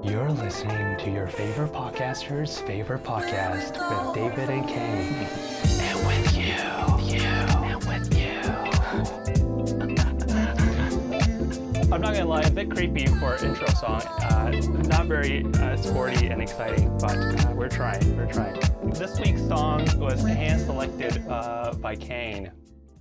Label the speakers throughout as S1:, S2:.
S1: You're listening to your favorite podcaster's favorite podcast with David and Kayne. And with you.
S2: I'm not gonna lie, a bit creepy for an intro song. Not very sporty and exciting, but we're trying. This week's song was hand-selected by Kayne.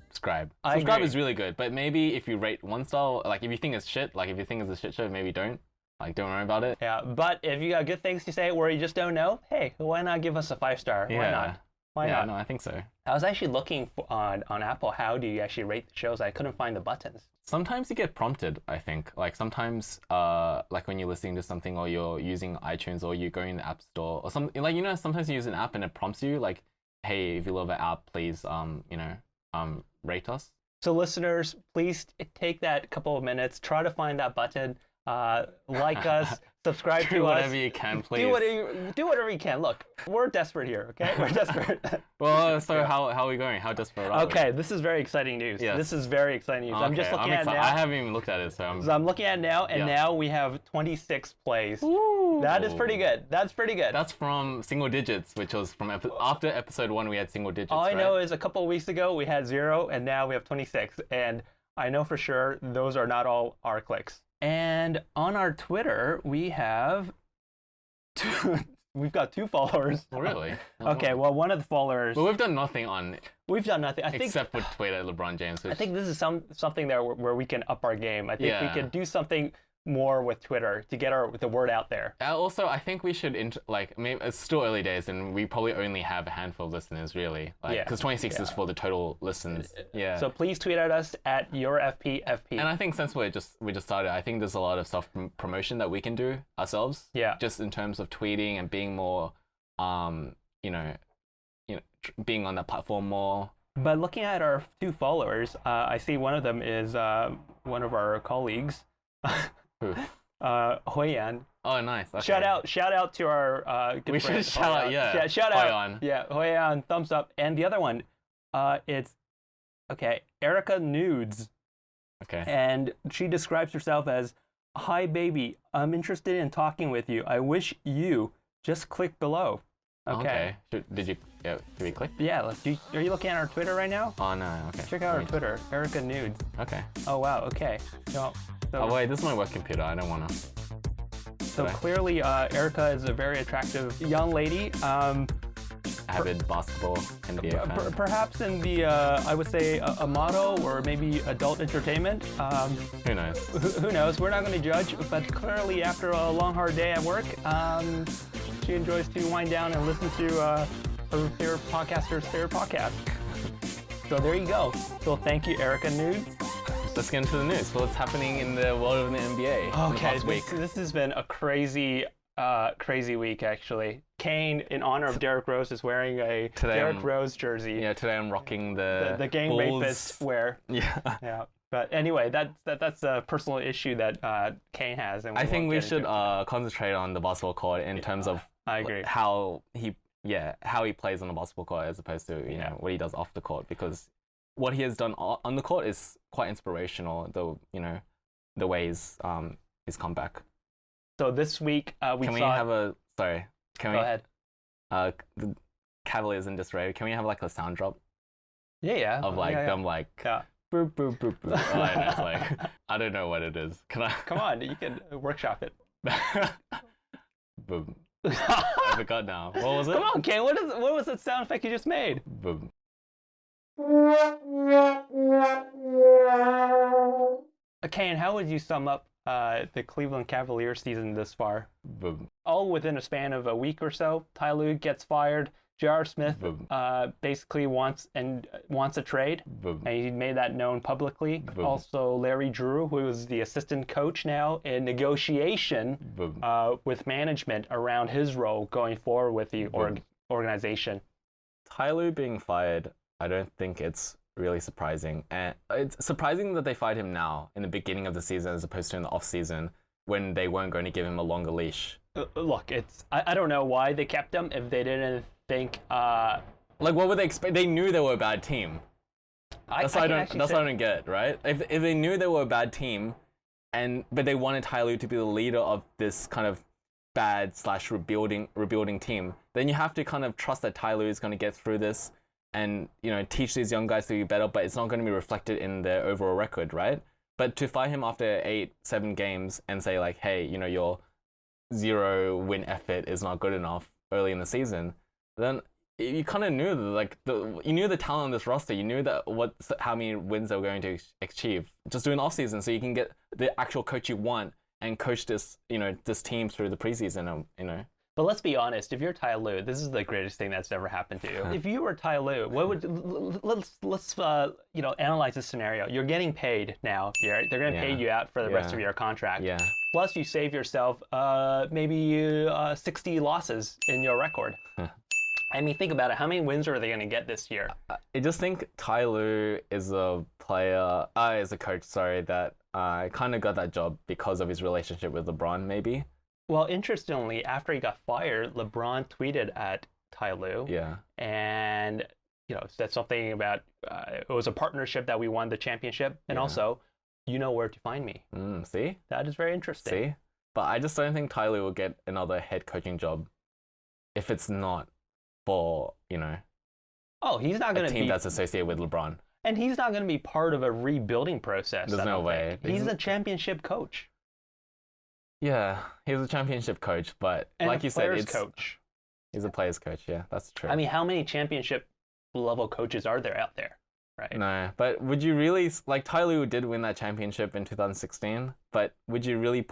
S3: Subscribe
S2: I agree.
S3: is really good, but maybe if you rate one style, like if you think it's shit, like if you think it's a shit show, maybe don't. Like, don't worry about it.
S2: Yeah, but if you got good things to say or you just don't know, hey, why not give us a 5-star?
S3: Yeah.
S2: Why not? Why not?
S3: No, I think so.
S2: I was actually looking on Apple, how do you actually rate the shows? I couldn't find the buttons.
S3: Sometimes you get prompted, I think. Like sometimes, like when you're listening to something or you're using iTunes or you're going to the App Store or something, like, you know, sometimes you use an app and it prompts you like, hey, if you love an app, please, rate us.
S2: So listeners, please take that couple of minutes, try to find that button, like us, subscribe to us.
S3: Do whatever you can, please.
S2: Do whatever you can. Look, we're desperate here, okay? We're desperate.
S3: Well, so how are we going? How desperate are we?
S2: Okay, this is very exciting news.
S3: Yes.
S2: This is very exciting news.
S3: Okay,
S2: I'm just looking at it now.
S3: I haven't even looked at it, so
S2: I'm looking at it now, and now we have 26 plays.
S3: Ooh.
S2: That is pretty good. That's pretty good.
S3: That's from single digits, which was from after episode 1 we had single digits.
S2: All I
S3: right?
S2: know is a couple of weeks ago we had 0, and now we have 26. And I know for sure those are not all our clicks. And on our Twitter, we have we've got 2 followers.
S3: Oh, really?
S2: Okay, well, one of the followers.
S3: Well, we've done nothing on.
S2: We've done nothing.
S3: Except for Twitter, LeBron James.
S2: I think this is something there where we can up our game. I think we can do something more with Twitter to get the word out there.
S3: Also, I think we should maybe it's still early days, and we probably only have a handful of listeners, really. Because 26 is for the total listens. Yeah.
S2: So please tweet at us at yourfpfp.
S3: And I think since we just started, I think there's a lot of self promotion that we can do ourselves.
S2: Yeah.
S3: Just in terms of tweeting and being more, being on that platform more.
S2: But looking at our 2 followers, I see one of them is one of our colleagues.
S3: Who?
S2: Hoyan.
S3: Oh, nice. Okay.
S2: Shout out to our good
S3: we
S2: friend.
S3: We should shout out, yeah.
S2: Shout out.
S3: Hoyan.
S2: Yeah, Hoyan, thumbs up. And the other one, it's, Erica Nudes.
S3: Okay.
S2: And she describes herself as, "Hi, baby. I'm interested in talking with you. I wish you just click below." Okay.
S3: Did we click?
S2: Yeah, are you looking at our Twitter right now?
S3: Oh, no, okay.
S2: Check out our Twitter, Erica Nudes.
S3: Okay.
S2: Oh, wow, okay.
S3: Oh, wait, this is my work computer. I don't want to.
S2: So clearly, Erica is a very attractive young lady.
S3: Avid basketball NBA fan.
S2: Perhaps in the, I would say, a model or maybe adult entertainment.
S3: Who knows?
S2: Who knows? We're not going to judge, but clearly after a long, hard day at work, she enjoys to wind down and listen to her favorite podcaster's favorite podcast. So there you go. So thank you, Erica Nudes.
S3: Let's get into the news. What's happening in the world of the NBA?
S2: Okay, this has been a crazy week, actually. Kayne, in honor of Derrick Rose, is wearing a Derrick Rose jersey.
S3: Yeah, today I'm rocking the
S2: gang
S3: Bulls.
S2: rapist wear.
S3: Yeah.
S2: Yeah. But anyway, that's a personal issue that Kayne has. And
S3: I think we should concentrate on the basketball court in terms of
S2: I agree.
S3: how he plays on the basketball court as opposed to what he does off the court, because what he has done on the court is quite inspirational. The ways his comeback.
S2: So this week
S3: Go ahead. The Cavaliers in disarray. Can we have like a sound drop?
S2: Yeah.
S3: Of them like. Yeah. Boop, boop, boop, boop. Oh, I know, like, I don't know what it is. Can I?
S2: Come on, you can workshop it.
S3: Boom. I forgot now. What was it?
S2: Come on, Kayne. What was that sound effect you just made?
S3: Boom.
S2: Kayne, how would you sum up the Cleveland Cavaliers season this far?
S3: Boom.
S2: All within a span of a week or so. Ty Lue gets fired. J.R. Smith basically wants a trade, and he made that known publicly. Also, Larry Drew, who is the assistant coach now, in negotiation with management around his role going forward with the organization.
S3: Ty Lue being fired, I don't think it's really surprising. And it's surprising that they fired him now, in the beginning of the season, as opposed to in the off-season, when they weren't going to give him a longer leash.
S2: Look, I don't know why they kept him if they didn't think...
S3: Like, what would they expect? They knew they were a bad team. That's what I don't get, right? If they knew they were a bad team, but they wanted Ty Lue to be the leader of this kind of bad / rebuilding team, then you have to kind of trust that Ty Lue is going to get through this and, you know, teach these young guys to be better, but it's not going to be reflected in their overall record, right? But to fire him after 7 games and say like, hey, you know, your 0 win effort is not good enough early in the season, then you kind of knew that, like, you knew the talent on this roster. You knew that how many wins they were going to achieve just during the offseason, so you can get the actual coach you want and coach this, you know, this team through the preseason, you know.
S2: But let's be honest, if you're Ty Lue, this is the greatest thing that's ever happened to you. If you were Ty Lue, what would let's you know, analyze this scenario. You're getting paid now. They're going to pay you out for the rest of your contract.
S3: Yeah.
S2: Plus, you save yourself maybe 60 losses in your record. I mean, think about it. How many wins are they going to get this year?
S3: I just think Ty Lue is a coach, sorry, that kind of got that job because of his relationship with LeBron, maybe.
S2: Well, interestingly, after he got fired, LeBron tweeted at Ty Lue.
S3: Yeah.
S2: And, you know, said something about it was a partnership that we won the championship. And also, you know where to find me.
S3: See?
S2: That is very interesting.
S3: See? But I just don't think Ty Lue will get another head coaching job if it's not for, you know,
S2: he's not going to be
S3: a team that's associated with LeBron.
S2: And he's not going to be part of a rebuilding process.
S3: There's no way.
S2: He's a championship coach.
S3: Yeah, he's a championship coach, but
S2: and
S3: like you said, he's a player's coach. Yeah, that's true.
S2: I mean, how many championship level coaches are there out there, right?
S3: No, but would you really, like, Ty Lue did win that championship in 2016, but would you really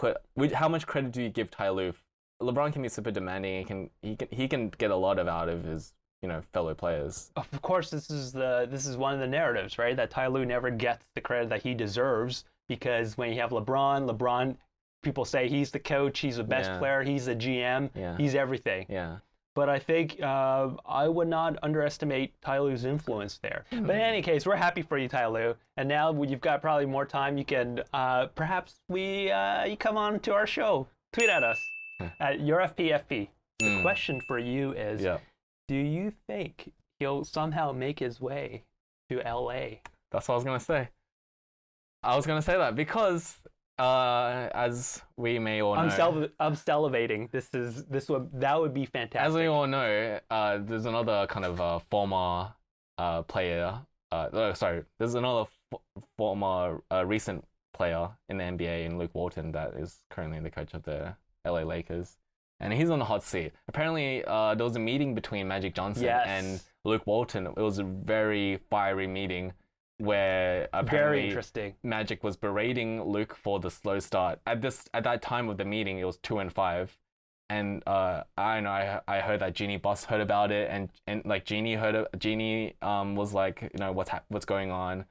S3: how much credit do you give Ty Lue? LeBron can be super demanding. He can get a lot out of his, you know, fellow players.
S2: Of course, this is one of the narratives, right? That Ty Lue never gets the credit that he deserves, because when you have LeBron, people say he's the coach, he's the best player, he's the GM, he's everything.
S3: Yeah.
S2: But I think I would not underestimate Ty Lue's influence there. But in any case, we're happy for you, Ty Lue. And now you've got probably more time, you can perhaps you come on to our show, tweet at us at YourFPFP. The question for you is, do you think he'll somehow make his way to LA?
S3: That's what I was gonna say. I was gonna say that because as we may all know,
S2: I'm salivating. That would be fantastic.
S3: As we all know, there's another kind of former player. There's another former recent player in the NBA, in Luke Walton, that is currently the coach of the LA Lakers, and he's on the hot seat. Apparently, there was a meeting between Magic Johnson and Luke Walton. It was a very fiery meeting, where apparently
S2: very interesting.
S3: Magic was berating Luke for the slow start. At that time of the meeting, it was 2-5, and I don't know. I heard that Jeannie Boss heard about it, and like Jeannie was like, you know, what's going on.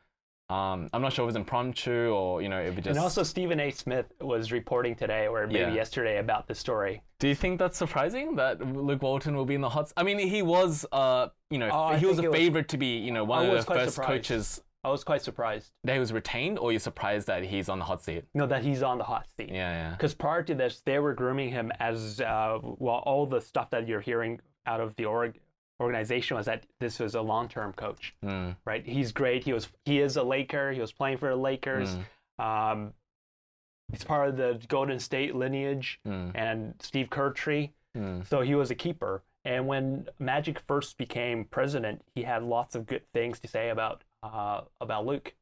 S3: I'm not sure if it was impromptu or, you know, if it just.
S2: And also Stephen A. Smith was reporting today, or maybe yesterday, about the story.
S3: Do you think that's surprising that Luke Walton will be in the hot? I mean, he was, you know, he was a favorite to be, you know, one of the first coaches.
S2: I was quite surprised
S3: that he was retained, or you're surprised that he's on the hot seat?
S2: No, that he's on the hot seat.
S3: Yeah.
S2: Because prior to this, they were grooming him as all the stuff that you're hearing out of the organization was that this was a long-term coach, right? He's great. He is a Laker. He was playing for the Lakers. He's part of the Golden State lineage and Steve Kerr tree. So he was a keeper. And when Magic first became president, he had lots of good things to say about Luke.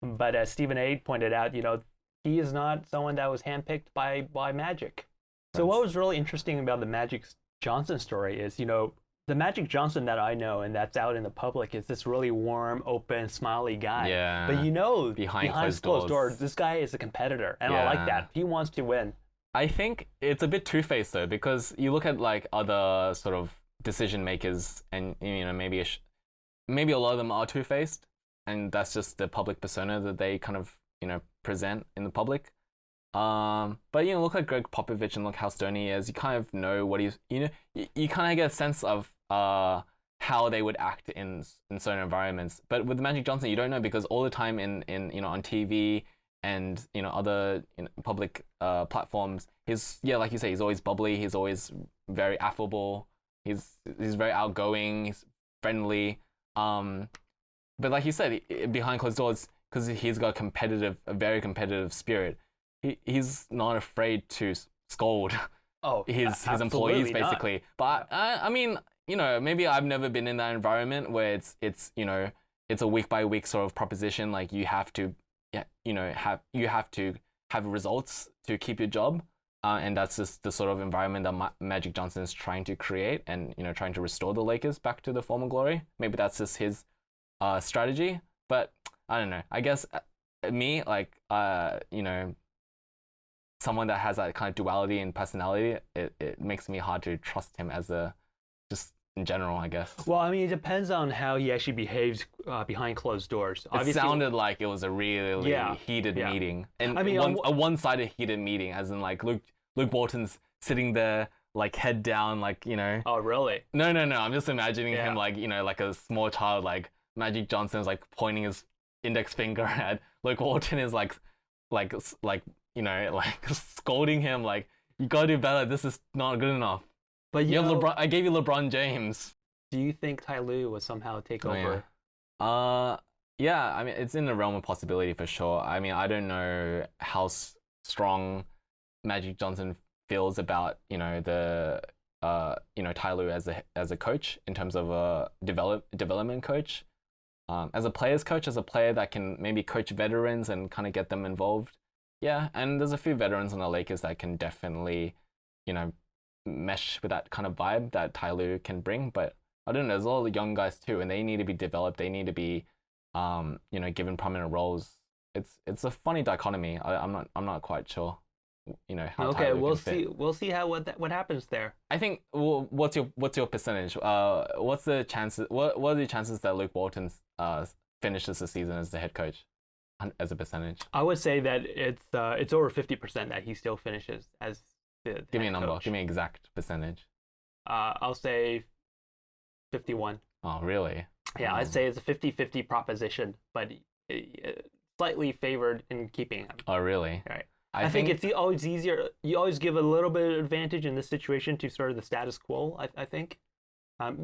S2: But as Stephen A. pointed out, you know, he is not someone that was handpicked by Magic. So what was really interesting about the Magic Johnson story is, you know, the Magic Johnson that I know and that's out in the public is this really warm, open, smiley guy.
S3: Yeah.
S2: But you know,
S3: behind
S2: closed doors, this guy is a competitor, and I like that. He wants to win.
S3: I think it's a bit two-faced though, because you look at like other sort of decision makers, and you know, maybe a lot of them are two-faced, and that's just the public persona that they kind of, you know, present in the public. But you know, look at Greg Popovich and look how stony he is. You kind of know what he's, you know, you kind of get a sense of how they would act in certain environments. But with Magic Johnson, you don't know, because all the time in you know, on TV and, you know, other, you know, public platforms, like you say, he's always bubbly. He's always very affable. He's very outgoing. He's friendly. But like you said, behind closed doors, because he's got a very competitive spirit. He's not afraid to scold his
S2: absolutely
S3: employees
S2: not.
S3: basically. But I mean, you know, maybe I've never been in that environment where it's you know, it's a week by week sort of proposition. Like you have to, have results to keep your job. And that's just the sort of environment that Magic Johnson is trying to create, and you know, trying to restore the Lakers back to the former glory. Maybe that's just his strategy. But I don't know. I guess me, like, you know, someone that has that kind of duality in personality, it makes me hard to trust him as just in general, I guess.
S2: Well, I mean, it depends on how he actually behaves behind closed doors.
S3: It sounded like it was a really heated meeting, and
S2: I mean,
S3: a one-sided heated meeting, as in like Luke Walton's sitting there, like head down, like, you know.
S2: Oh, really?
S3: No. I'm just imagining him like, you know, like a small child, like Magic Johnson's like pointing his index finger at Luke Walton is like, you know, like scolding him, like, you gotta do better. This is not good enough.
S2: But
S3: you have LeBron. I gave you LeBron James.
S2: Do you think Ty Lue will somehow take over?
S3: Yeah. I mean, it's in the realm of possibility for sure. I mean, I don't know how strong Magic Johnson feels about, you know, the you know, Ty Lue as a coach, in terms of a development coach, as a player's coach, as a player that can maybe coach veterans and kind of get them involved. Yeah, and there's a few veterans on the Lakers that can definitely, you know, mesh with that kind of vibe that Ty Lue can bring. But I don't know, there's all the young guys too, and they need to be developed. They need to be, you know, given prominent roles. It's a funny dichotomy. I'm not quite sure, you know, how.
S2: Okay, we'll see. We'll see how what happens there.
S3: I think. Well, what's your percentage? What's the chances? What are the chances that Luke Walton finishes the season as the head coach, as a percentage?
S2: I would say that it's over 50% that he still finishes as the
S3: Give me a number.
S2: coach.
S3: Give me an exact percentage.
S2: I'll say 51.
S3: Oh, really?
S2: Yeah, I'd say it's a 50-50 proposition, but slightly favored in keeping him.
S3: Oh, really?
S2: Right. I think it's always easier. You always give a little bit of advantage in this situation to sort of the status quo, I think.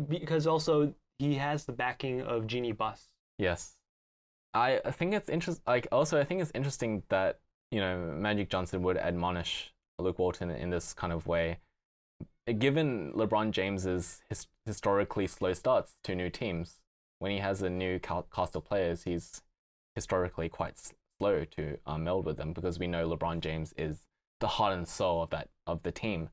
S2: Because also he has the backing of Jeannie Buss.
S3: Yes. I think it's interesting. Like, also, I think it's interesting that, you know, Magic Johnson would admonish Luke Walton in this kind of way. Given LeBron James's historically slow starts to new teams, when he has a new cast of players, he's historically quite slow to meld with them, because we know LeBron James is the heart and soul of the team.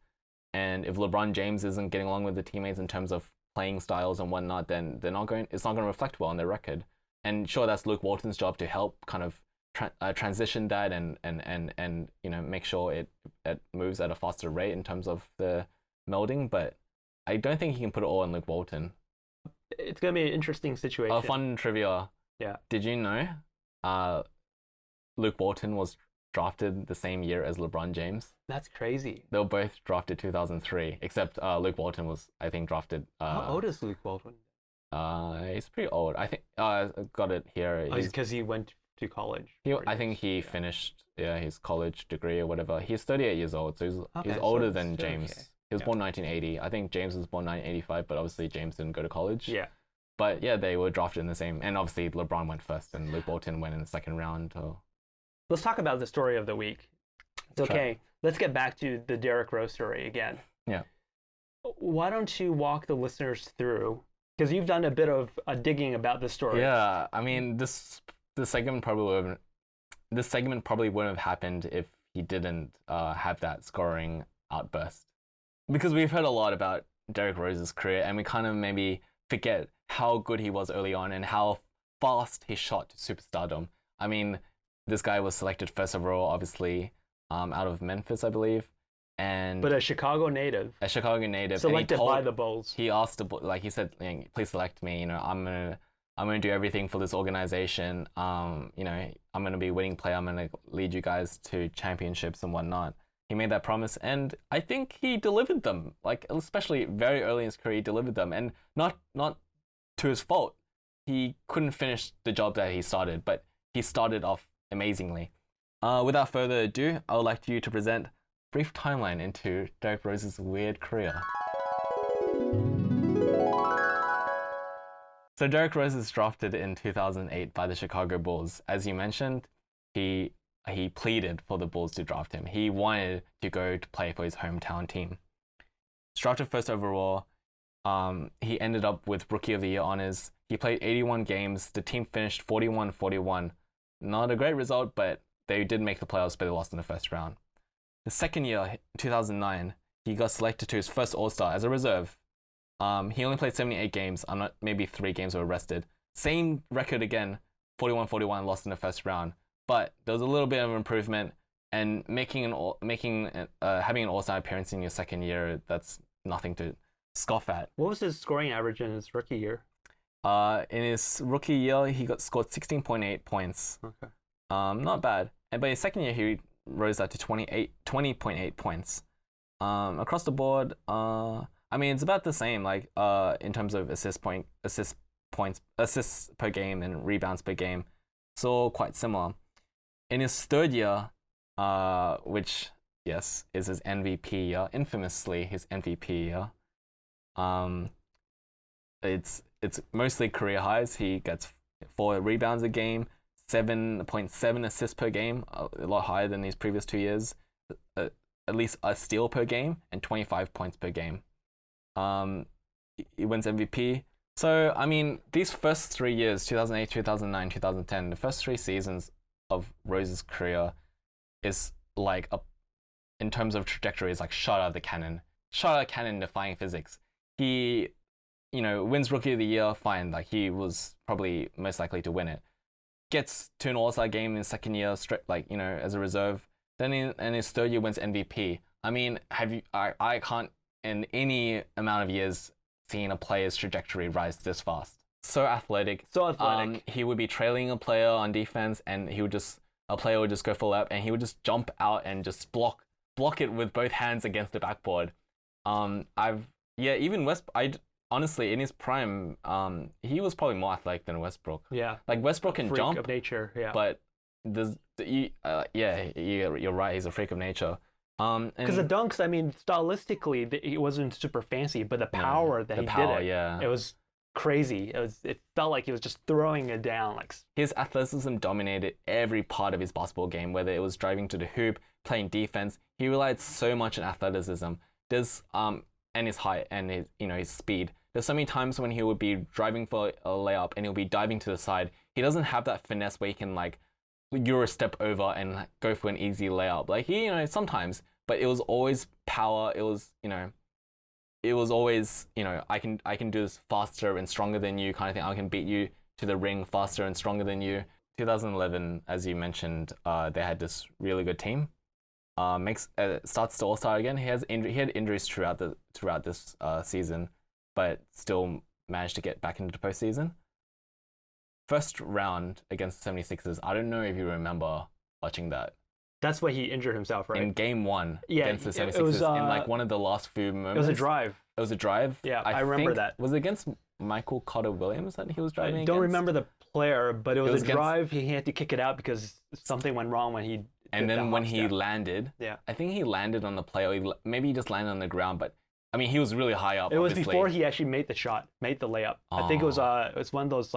S3: And if LeBron James isn't getting along with the teammates in terms of playing styles and whatnot, then it's not going to reflect well on their record. And sure, that's Luke Walton's job to help kind of transition that and you know, make sure it moves at a faster rate in terms of the melding. But I don't think he can put it all on Luke Walton.
S2: It's gonna be an interesting situation.
S3: A fun trivia.
S2: Yeah.
S3: Did you know Luke Walton was drafted the same year as LeBron James?
S2: That's crazy.
S3: They were both drafted 2003, except Luke Walton was, I think, drafted.
S2: How old is Luke Walton?
S3: He's pretty old. I think I got it here.
S2: Because he went to college.
S3: I think he finished his college degree or whatever. He's 38 years old, so he's older than James.
S2: Okay.
S3: He was born 1980. I think James was born 1985, but obviously James didn't go to college.
S2: Yeah.
S3: But yeah, they were drafted in the same, and obviously LeBron went first and Luke Walton went in the second round.
S2: Let's talk about the story of the week. It's okay. Let's get back to the Derrick Rose story again.
S3: Yeah.
S2: Why don't you walk the listeners through, because you've done a bit of digging about this story.
S3: Yeah, I mean, this segment probably wouldn't have happened if he didn't have that scoring outburst. Because we've heard a lot about Derrick Rose's career, and we kind of maybe forget how good he was early on and how fast he shot to superstardom. I mean, this guy was selected first overall, obviously, out of Memphis, I believe. But a Chicago native.
S2: Selected by the Bulls.
S3: He asked, he said, please select me. You know, I'm gonna do everything for this organization. You know, I'm gonna be a winning player. I'm gonna lead you guys to championships and whatnot. He made that promise, and I think he delivered them. Like, especially very early in his career, he delivered them, and not to his fault. He couldn't finish the job that he started, but he started off amazingly. Without further ado, I would like you to present a brief timeline into Derrick Rose's weird career. So Derrick Rose is drafted in 2008 by the Chicago Bulls. As you mentioned, he he pleaded for the Bulls to draft him. He wanted to go to play for his hometown team. Drafted first overall, he ended up with Rookie of the Year honors. He played 81 games. The team finished 41-41. Not a great result, but they did make the playoffs, but they lost in the first round. The second year, 2009, he got selected to his first All-Star as a reserve. He only played 78 games. Maybe 3 games were rested. Same record again, 41-41, lost in the first round. But there was a little bit of improvement, and having an All-Star appearance in your second year, that's nothing to scoff at.
S2: What was his scoring average in his rookie year?
S3: In his rookie year, he scored 16.8 points.
S2: Okay.
S3: Not bad. And by his second year, he rose that to 20.8 points. Across the board, it's about the same. Like in terms of assists per game and rebounds per game, it's all quite similar. In his third year, which yes is his MVP year, infamously his MVP year. It's mostly career highs. He gets 4 rebounds a game, 7.7 assists per game, a lot higher than his previous 2 years. At least a steal per game and 25 points per game. He wins MVP. So, these first 3 years, 2008, 2009, 2010, the first 3 seasons of Rose's career is like, in terms of trajectory, is like shot out of the cannon. Shot out of the cannon defying physics. He, wins Rookie of the Year, fine. Like, he was probably most likely to win it. Gets to an All-Star game in his second year, as a reserve. Then in his third year wins MVP. I can't in any amount of years seen a player's trajectory rise this fast. So athletic. He would be trailing a player on defense, and a player would just go full up, and he would just jump out and just block it with both hands against the backboard. Honestly, in his prime, he was probably more athletic than Westbrook.
S2: Yeah.
S3: Like Westbrook can
S2: freak
S3: jump
S2: of nature. Yeah.
S3: But you're right. He's a freak of nature.
S2: Because the dunks, stylistically, it wasn't super fancy, but the power that he did it,
S3: yeah.
S2: It was crazy. It felt like he was just throwing it down. Like,
S3: his athleticism dominated every part of his basketball game, whether it was driving to the hoop, playing defense. He relied so much on athleticism. And his height and his speed. There's so many times when he would be driving for a layup and he'll be diving to the side. He doesn't have that finesse where he can Euro step over and go for an easy layup. Like he, sometimes, but it was always power. It was always, I can do this faster and stronger than you kind of thing. I can beat you to the ring faster and stronger than you. 2011, as you mentioned, they had this really good team. Starts to All-Star again. He had injuries throughout this season, but still managed to get back into the postseason. First round against the 76ers. I don't know if you remember watching that.
S2: That's why he injured himself, right?
S3: In game 1 against the 76ers,
S2: it was,
S3: in one of the last few moments.
S2: It was a drive.
S3: It was a drive?
S2: Yeah, I remember that.
S3: Was it against Michael Carter-Williams that he was driving against?
S2: I don't remember the player, but it was a drive. He had to kick it out because something went wrong when he
S3: And then when he landed, I think he landed on the play, or maybe he just landed on the ground, but he was really high up.
S2: It was before he actually made the layup. I think it was one of those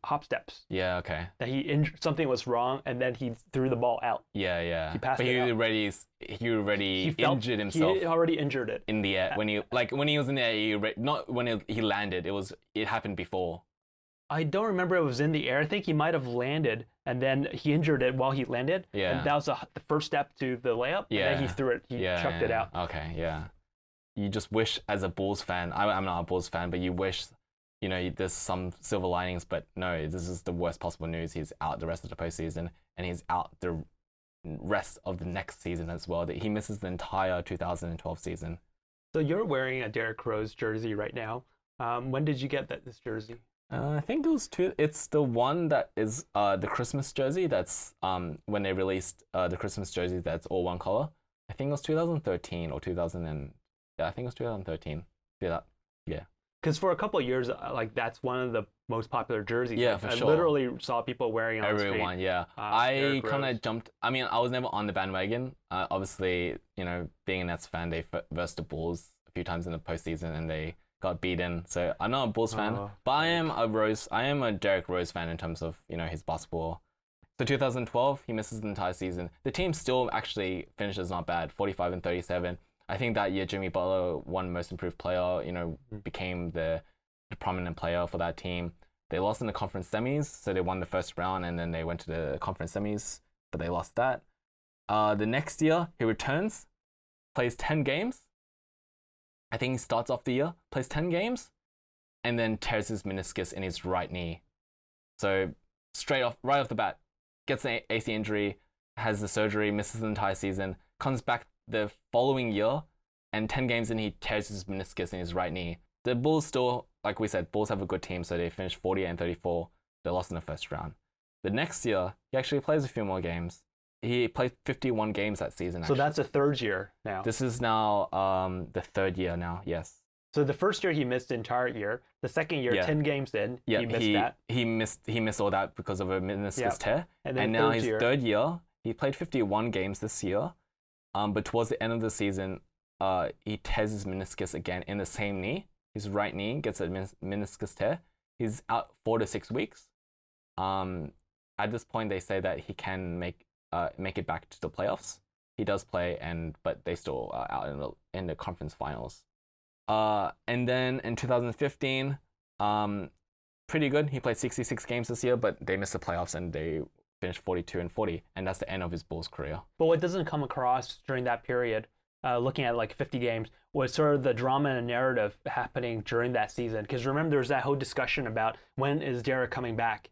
S2: hop steps.
S3: Yeah, okay.
S2: That something was wrong, and then he threw the ball out.
S3: Yeah.
S2: He passed
S3: but
S2: it
S3: he
S2: out.
S3: already injured himself.
S2: He already injured it
S3: in the air when he was in the air. Not when he landed. It happened before.
S2: I don't remember it was in the air. I think he might have landed, and then he injured it while he landed.
S3: Yeah.
S2: And that was the first step to the layup.
S3: Yeah.
S2: And then he threw it. He chucked it out.
S3: Okay, yeah. You just wish, as a Bulls fan, I'm not a Bulls fan, but you wish, there's some silver linings, but no, this is the worst possible news. He's out the rest of the postseason, and he's out the rest of the next season as well. That he misses the entire 2012 season.
S2: So you're wearing a Derrick Rose jersey right now. When did you get this jersey?
S3: I think it was it's the one that is the Christmas jersey. That's when they released the Christmas jersey that's all one color. I think it was 2013 or 2000 I think it was 2013. Yeah.
S2: Because for a couple of years, that's one of the most popular jerseys.
S3: Yeah, for sure.
S2: I literally saw people wearing it on the street.
S3: Everyone, yeah. I kind of jumped. I was never on the bandwagon. Obviously, being a Nets fan, they versed the Bulls a few times in the postseason, and they got beaten. So I'm not a Bulls fan, but I am a Derrick Rose fan in terms of his basketball So 2012, he misses the entire season. The team still actually finishes not bad, 45-37. I think that year Jimmy Butler won Most Improved Player, became the prominent player for that team. They lost in the conference semis, so they won the first round, and then they went to the conference semis, but they lost that. The next year, he returns, plays 10 games. I think he starts off the year, plays 10 games, and then tears his meniscus in his right knee. So right off the bat, gets an AC injury, has the surgery, misses the entire season, comes back the following year, and 10 games in, he tears his meniscus in his right knee. The Bulls still, like we said, Bulls have a good team, so they finished 48-34. They lost in the first round. The next year, he actually plays a few more games. He played 51 games that season, actually.
S2: So that's a third year now.
S3: This is now the third year now, yes.
S2: So the first year he missed the entire year. The second year, 10 games in, he missed that.
S3: He missed all that because of a meniscus tear.
S2: And
S3: now his third year, he played 51 games this year. But towards the end of the season, he tears his meniscus again in the same knee. His right knee gets a meniscus tear. He's out 4 to 6 weeks. At this point, they say that he can make it back to the playoffs. He does play, but they still are out in the conference finals. And then in 2015, pretty good. He played 66 games this year, but they missed the playoffs and they finished 42-40, and that's the end of his Bulls career.
S2: But what doesn't come across during that period, looking at like 50 games, was sort of the drama and narrative happening during that season. Because remember, there's that whole discussion about when is Derrick coming back?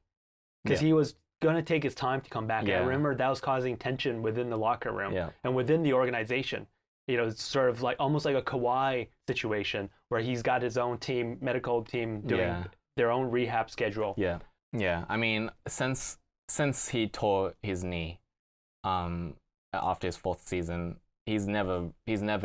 S2: Because he was going to take his time to come back. And I remember that was causing tension within the locker room and within the organization. It's sort of like almost like a Kawhi situation where he's got his own team, medical team doing their own rehab schedule.
S3: Yeah. I mean, since he tore his knee after his fourth season, he's never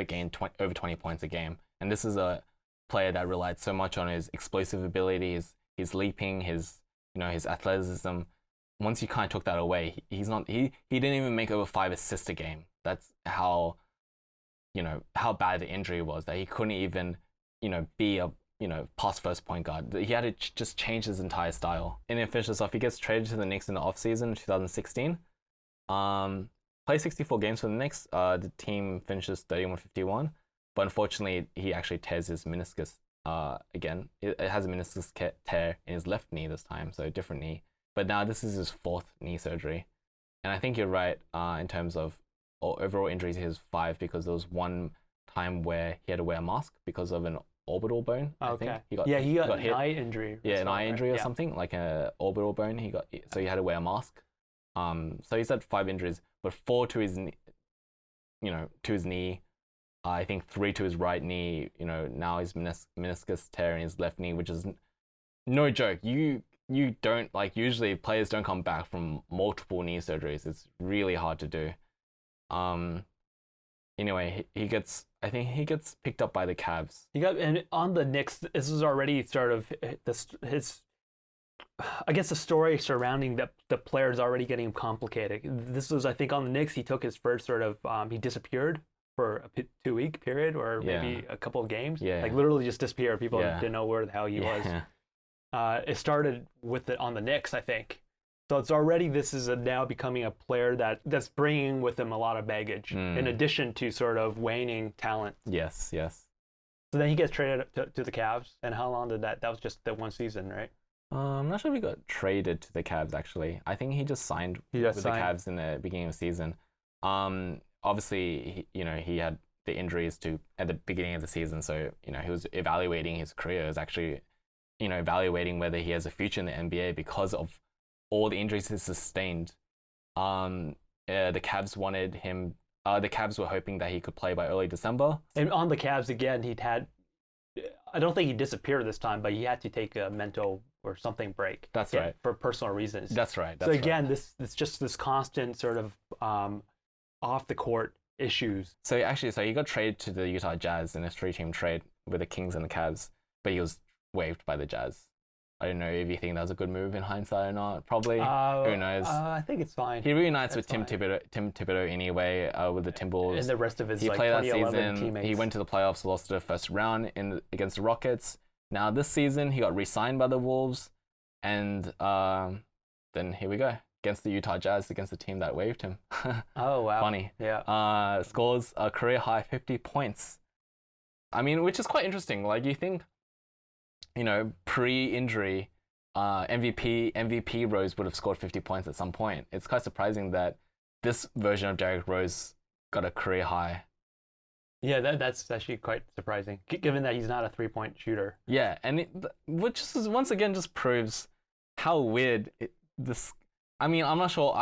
S3: gained over 20 points a game. And this is a player that relied so much on his explosive abilities, his leaping, his athleticism. Once you kind of took that away, he didn't even make over 5 assists a game. That's how bad the injury was, that he couldn't even be a pass first point guard. He had to just change his entire style. And then finishes off, he gets traded to the Knicks in the offseason 2016. Plays 64 games for the Knicks. The team finishes 31-51, but unfortunately he actually tears his meniscus again. It has a meniscus tear in his left knee this time, so a different knee. But now this is his 4th knee surgery. And I think you're right in terms of overall injuries. He has 5 because there was one time where he had to wear a mask because of an orbital bone. I think he got
S2: an eye injury.
S3: An eye injury or something, like an orbital bone. So he had to wear a mask. So he's had 5 injuries, but 4 to his knee. I think 3 to his right knee. Now his meniscus tear in his left knee, which is no joke. You don't, usually players don't come back from multiple knee surgeries. It's really hard to do. Anyway, he gets picked up by the Cavs.
S2: And on the Knicks, this is already sort of his, I guess the story surrounding the players already getting complicated. This was, I think, on the Knicks, he took his first sort of, he disappeared for a 2-week period or maybe a couple of games. Literally just disappeared. People didn't know where the hell he was. It started with it on the Knicks, I think. So it's already, this is now becoming a player that's bringing with him a lot of baggage, in addition to sort of waning talent.
S3: Yes.
S2: So then he gets traded to the Cavs, and how long did that was just the one season, right?
S3: I'm not sure if he got traded to the Cavs, actually. I think he just signed with the Cavs in the beginning of the season. Obviously, he had the injuries at the beginning of the season, so, he was evaluating his career. He was actually, evaluating whether he has a future in the NBA because of all the injuries he sustained. The Cavs wanted him. The Cavs were hoping that he could play by early December. And
S2: on the Cavs again, I don't think he disappeared this time, but he had to take a mental or something break.
S3: That's right.
S2: For personal reasons.
S3: That's right.
S2: So again, it's just this constant sort of off the court issues.
S3: So he got traded to the Utah Jazz in a 3-team trade with the Kings and the Cavs, but he was waived by the Jazz. I don't know if you think that was a good move in hindsight or not. Probably. Who knows?
S2: I think it's fine.
S3: He reunites with Tim Thibodeau anyway, with the Timberwolves.
S2: And the rest of his
S3: played that
S2: 2011
S3: season.
S2: teammates.
S3: He went to the playoffs, lost the first round against the Rockets. Now this season, he got re-signed by the Wolves, and then here we go. against the Utah Jazz, against the team that waived him.
S2: Oh, wow.
S3: Funny.
S2: Yeah.
S3: Scores a career high 50 points. I mean, which is quite interesting. Like, you think, pre-injury, MVP Rose would have scored 50 points at some point. It's quite surprising that this version of Derrick Rose got a career high.
S2: Yeah, that's actually quite surprising, given that he's not a three-point shooter.
S3: Yeah, and which is, once again just proves how weird this. I mean, I'm not sure.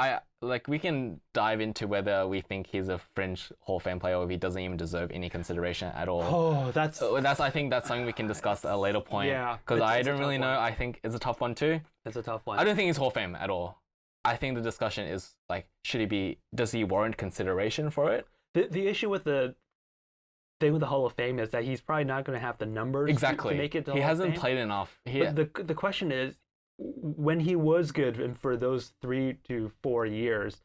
S3: We can dive into whether we think he's a fringe Hall of Fame player or if he doesn't even deserve any consideration at all.
S2: Oh, that's.
S3: I think that's something we can discuss at a later point.
S2: Yeah,
S3: because I don't really know. I think it's a tough one too.
S2: It's a tough one.
S3: I don't think he's Hall of Fame at all. I think the discussion is like, does he warrant consideration for it?
S2: The issue with the thing with the Hall of Fame is that he's probably not going to have the numbers
S3: exactly.
S2: to make it to
S3: he
S2: Hall
S3: hasn't
S2: of Fame.
S3: played enough.
S2: But the question is, when he was good and for those 3 to 4 years,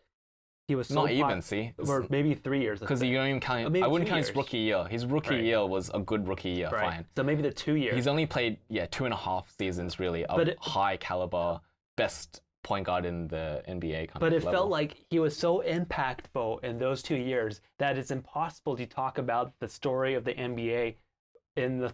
S2: he was so
S3: not even,
S2: or maybe 3 years.
S3: Because you don't even count. I wouldn't count his rookie year. His rookie year was a good rookie year.
S2: Right.
S3: Fine.
S2: So maybe the 2 years.
S3: He's only played 2.5 seasons really of high caliber, best point guard in the NBA kind
S2: but
S3: of
S2: it
S3: level.
S2: felt like he was so impactful in those 2 years that it's impossible to talk about the story of the NBA in the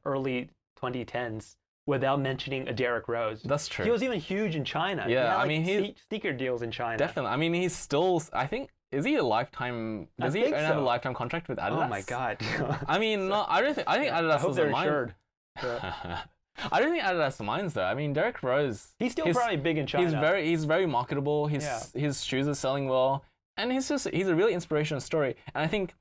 S2: early 2010s without mentioning a Derrick Rose.
S3: That's true.
S2: He was even huge in China.
S3: Yeah,
S2: he had, he's sneaker deals in China.
S3: Definitely. I mean, he's still. I think is he a lifetime? Does he have a lifetime contract with Adidas?
S2: Oh my god.
S3: I mean, no, I don't think. I think Adidas doesn't mind. I don't think Adidas minds though. I mean, Derrick Rose.
S2: He's still probably big in China.
S3: He's very marketable. His shoes are selling well, and he's a really inspirational story. And I think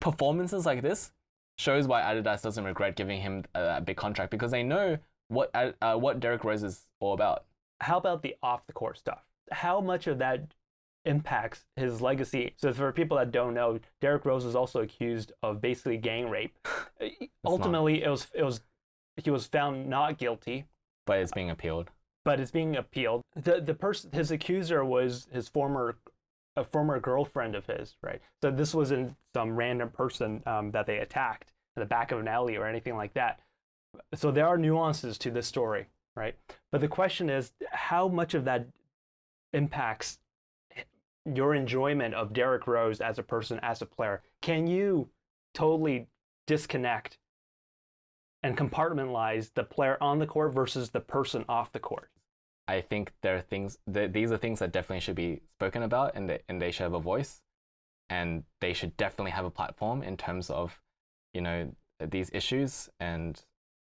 S3: performances like this shows why Adidas doesn't regret giving him a big contract, because they know what Derrick Rose is all about.
S2: How about the off the court stuff? How much of that impacts his legacy? So for people that don't know, Derrick Rose was also accused of basically gang rape. Ultimately, he was found not guilty,
S3: but it's being appealed.
S2: The person, his accuser, was a former girlfriend of his, right? So this wasn't some random person that they attacked in the back of an alley or anything like that. So there are nuances to this story, right? But the question is, how much of that impacts your enjoyment of Derrick Rose as a person, as a player? Can you totally disconnect and compartmentalize the player on the court versus the person off the court?
S3: I think there are things these are things that definitely should be spoken about, and they should have a voice, and they should definitely have a platform in terms of, these issues.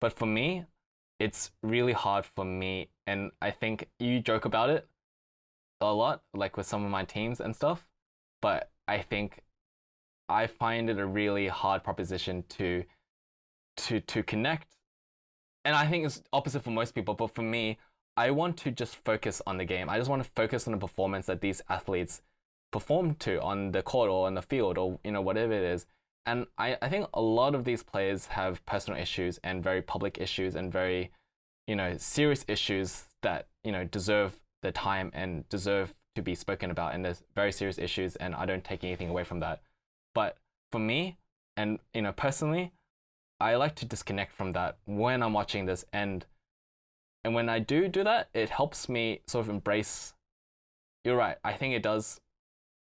S3: But for me, it's really hard for me, and I think you joke about it a lot, like with some of my teams and stuff, but I think I find it a really hard proposition to connect. And I think it's opposite for most people, but for me, I want to just focus on the game. I just want to focus on the performance that these athletes perform to on the court or on the field or whatever it is. And I think a lot of these players have personal issues and very public issues and very, serious issues that, deserve the time and deserve to be spoken about. And there's very serious issues, and I don't take anything away from that. But for me, and, personally, I like to disconnect from that when I'm watching this. And when I do that, it helps me sort of embrace, you're right, I think it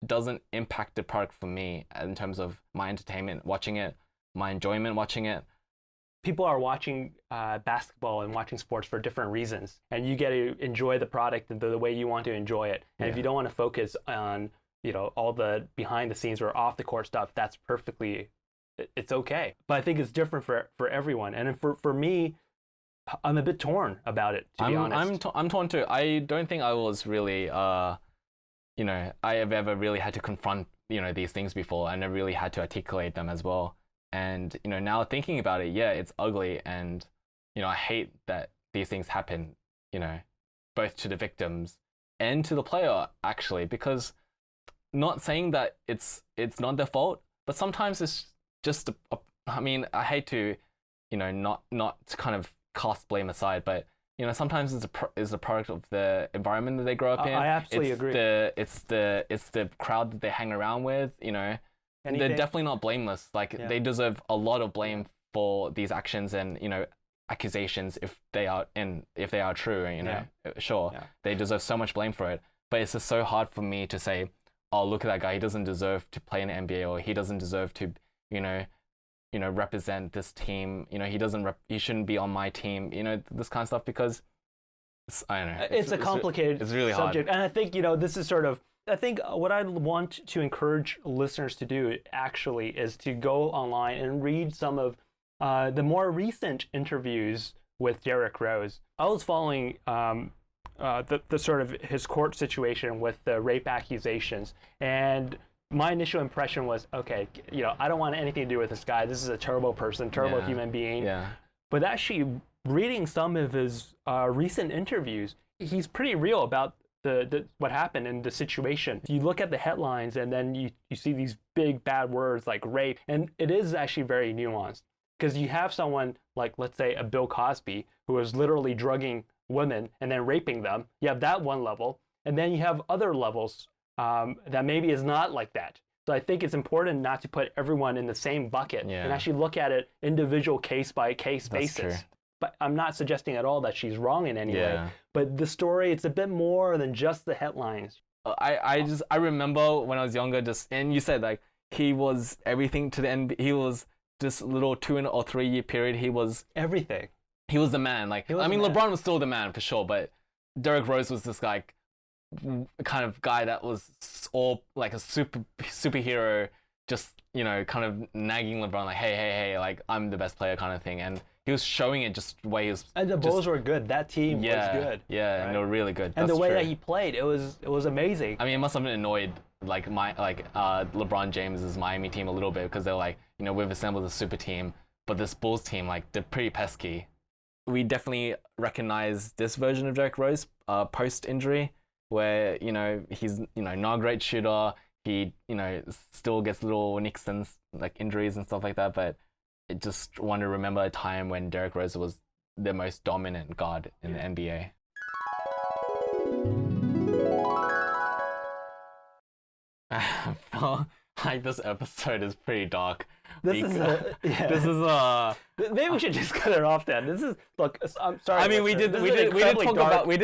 S3: doesn't impact the product for me in terms of my entertainment watching it, my enjoyment watching it.
S2: People are watching basketball and watching sports for different reasons, and you get to enjoy the product the way you want to enjoy it. And if you don't want to focus on, all the behind the scenes or off the court stuff, that's perfectly, it's okay. But I think it's different for everyone. And for me, I'm a bit torn about it, to be honest.
S3: I'm torn too. I don't think I was really, I have ever really had to confront, these things before. I never really had to articulate them as well. And, now thinking about it, yeah, it's ugly. And, I hate that these things happen, both to the victims and to the player, actually, because not saying that it's not their fault, but sometimes it's just, I hate to, not kind of cast blame aside, but, sometimes it's a product of the environment that they grow up in.
S2: I absolutely agree.
S3: It's the crowd that they hang around with, They're definitely not blameless. Like, they deserve a lot of blame for these actions, and, accusations if they are true, you know, sure, they deserve so much blame for it. But it's just so hard for me to say, oh, look at that guy, he doesn't deserve to play in the NBA, or he doesn't deserve to, you know, represent this team. You know, he shouldn't be on my team. You know, this kind of stuff, because I don't know.
S2: It's a complicated
S3: it's really
S2: subject,
S3: hard.
S2: and I think, you know, this is sort of. I think what I want to encourage listeners to do actually is to go online and read some of the more recent interviews with Derrick Rose. I was following the sort of his court situation with the rape accusations, and my initial impression was, okay, you know, I don't want anything to do with this guy. This is a terrible person, terrible human being.
S3: Yeah.
S2: But actually, reading some of his recent interviews, he's pretty real about what happened in the situation. You look at the headlines, and then you see these big bad words like rape, and it is actually very nuanced, because you have someone like, let's say, a Bill Cosby, who is literally drugging women and then raping them. You have that one level, and then you have other levels that maybe is not like that. So I think it's important not to put everyone in the same bucket and actually look at it individual case by case basis.
S3: True.
S2: But I'm not suggesting at all that she's wrong in any way. But the story, it's a bit more than just the headlines.
S3: I remember when I was younger, and you said like he was everything to the end. He was this little 2 or 3 year period. He was
S2: everything.
S3: He was the man. Like, I mean, LeBron was still the man for sure, but Derrick Rose was this like kind of guy that was all like a superhero, just, you know, kind of nagging LeBron like, hey, like I'm the best player kind of thing. And he was showing it just the way he was.
S2: And the Bulls were good. That team was good.
S3: Yeah, right? And they were really good.
S2: And the way that he played, it was amazing.
S3: I mean, it must have been annoyed like LeBron James's Miami team a little bit, because they're like, you know, we've assembled a super team, but this Bulls team, like, they're pretty pesky. We definitely recognize this version of Derrick Rose post injury, where, you know, he's, you know, not a great shooter. He, you know, still gets little nicks and like injuries and stuff like that, but I just want to remember a time when Derrick Rose was the most dominant guard in the NBA. I feel like this episode is pretty dark.
S2: This is maybe we should just cut it off then. This is, look, I'm sorry.
S3: I mean, we did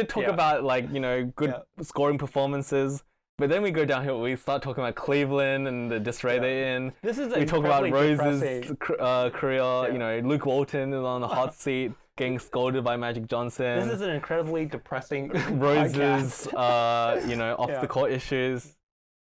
S3: talk about like, you know, good scoring performances. But then we go downhill. We start talking about Cleveland and the disarray they're in. We talk about Rose's career. You know, Luke Walton is on the hot seat, getting scolded by Magic Johnson.
S2: This is an incredibly depressing
S3: Rose's, you know, off the court issues.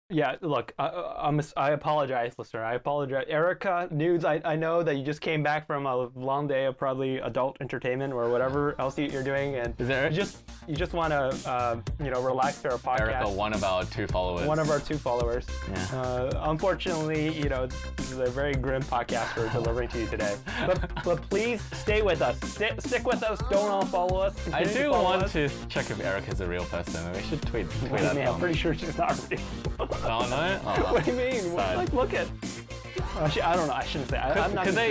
S2: Yeah, look, I apologize, listener. I apologize. Erica, Nudes, I know that you just came back from a long day of probably adult entertainment or whatever else you're doing, and you just want to, you know, relax for our podcast.
S3: Erica, one of our 2 followers.
S2: One of our 2 followers.
S3: Yeah.
S2: Unfortunately, you know, this is a very grim podcast we're delivering to you today. But please stay with us. Stick with us. Don't unfollow us.
S3: I do want to check if Erica's a real person. We should tweet that.
S2: I'm pretty sure she's not real.
S3: Oh no! Oh,
S2: what do you mean? Like, look at. I don't know. I shouldn't say. I'm not. Could
S3: they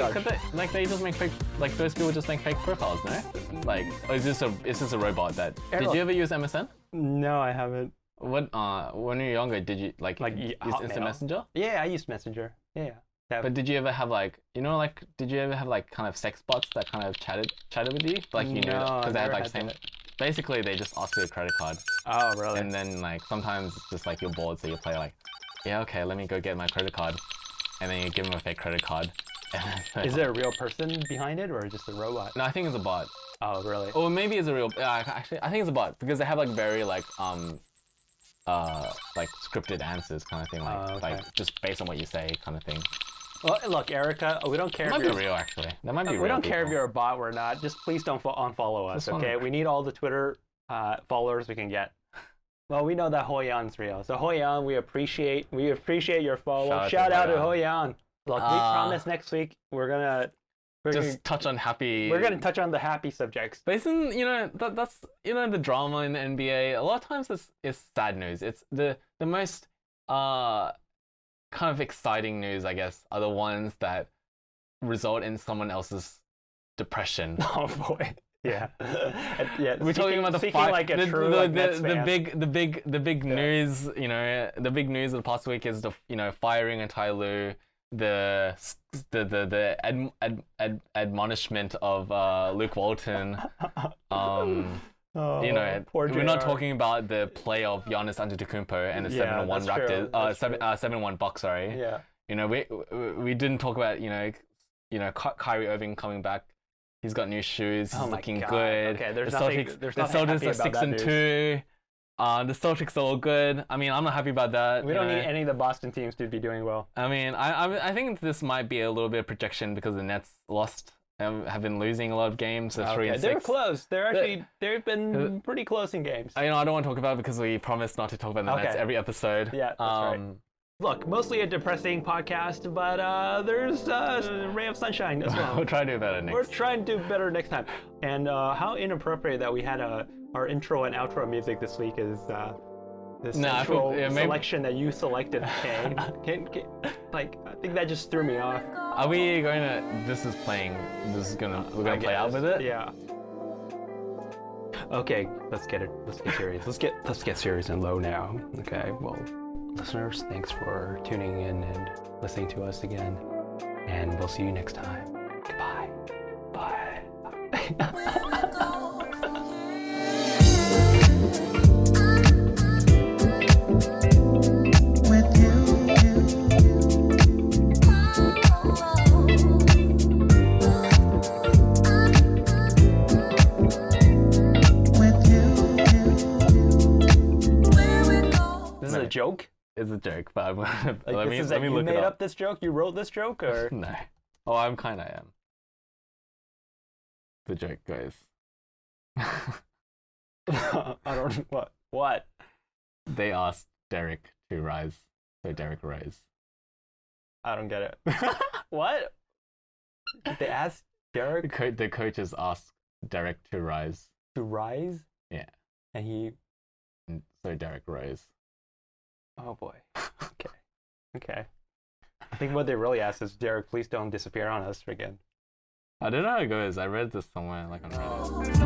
S3: just make fake? Like, those people just make fake profiles, no? Like, is this a robot that? Did you ever use MSN?
S2: No, I haven't.
S3: What? When you were younger, did you use Instant Messenger?
S2: Yeah, I used Messenger. Yeah.
S3: But did you ever have like, you know, like, did you ever have like kind of sex bots that kind of chatted with you? Like, you know, because they had like same. Basically, they just ask you a credit card.
S2: Oh, really?
S3: And then, like, sometimes it's just like you're bored, so you play like, yeah, okay, let me go get my credit card. And then you give them a fake credit card.
S2: Is there a real person behind it, or just a robot?
S3: No, I think it's a bot.
S2: Oh, really?
S3: Or maybe it's a real. Actually, I think it's a bot, because they have like very like scripted answers kind of thing, like just based on what you say kind of thing.
S2: Well, look, Erica, we don't care.
S3: It might be real, actually. That might be real.
S2: We don't care if you're a bot or not. Just please don't unfollow us, okay? We need all the Twitter followers we can get. Well, we know that Hoyan's real. So Hoyan, we appreciate your follow. Shout out to Hoyan. Look, we promise next week we're gonna
S3: touch on happy.
S2: We're gonna touch on the happy subjects.
S3: But isn't, you know, that's, you know, the drama in the NBA. A lot of times it's sad news. It's the most kind of exciting news, I guess, are the ones that result in someone else's depression.
S2: Oh boy. Yeah. Yeah.
S3: We're talking about the big
S2: Yeah.
S3: news, you know, the big news of the past week is the, you know, firing of Ty Lue, admonishment of Luke Walton.
S2: Oh,
S3: You know,
S2: poor
S3: we're not
S2: JR.
S3: talking about the play of Giannis Antetokounmpo and the
S2: Yeah,
S3: 7-1
S2: that's true.
S3: Raptors,
S2: That's true.
S3: 7-1 Bucks. Sorry.
S2: Yeah.
S3: You know, we didn't talk about Kyrie Irving coming back. He's got new shoes. He's
S2: Oh my
S3: looking
S2: God.
S3: good.
S2: Okay, there's
S3: the
S2: nothing-
S3: Celtics,
S2: there's
S3: the
S2: nothing
S3: Celtics
S2: happy
S3: are
S2: about that
S3: 6-2. The Celtics are all good. I mean, I'm not happy about that.
S2: We
S3: you
S2: don't
S3: know.
S2: need any of the Boston teams to be doing well.
S3: I mean, I think this might be a little bit of projection because the Nets lost, have been losing a lot of games. So 3 and 6.
S2: They're close. They've been pretty close in games.
S3: I don't want to talk about it because we promised not to talk about the Nets
S2: Okay.
S3: every episode.
S2: Yeah, that's right. Look, mostly a depressing podcast, but there's a ray of sunshine as well.
S3: We'll try to do better
S2: We're
S3: next.
S2: trying to do better next time. And how inappropriate that we had our intro and outro music this week is the central selection that you selected, Kayne. I think that just threw me off.
S3: Are we going to? This is playing. We're gonna play out with it.
S2: Yeah. Okay, let's get serious. Let's get serious and low now. Okay, well, listeners, thanks for tuning in and listening to us again, and we'll see you next time. Goodbye. Bye. This is a joke?
S3: It's a joke, but I'm gonna,
S2: Like,
S3: let me
S2: you
S3: look
S2: made
S3: it
S2: up this joke? You wrote this joke, or?
S3: No. Oh, I am. The joke goes.
S2: I don't. What?
S3: They asked Derrick to rise, so Derrick rose.
S2: I don't get it. What? They asked Derrick
S3: The coaches asked Derrick to rise,
S2: to rise?
S3: Yeah.
S2: And he.
S3: and so Derrick rose.
S2: Oh boy. Okay. I think what they really asked is, Derrick, please don't disappear on us again.
S3: I don't know how it goes. I read this somewhere, like on Reddit.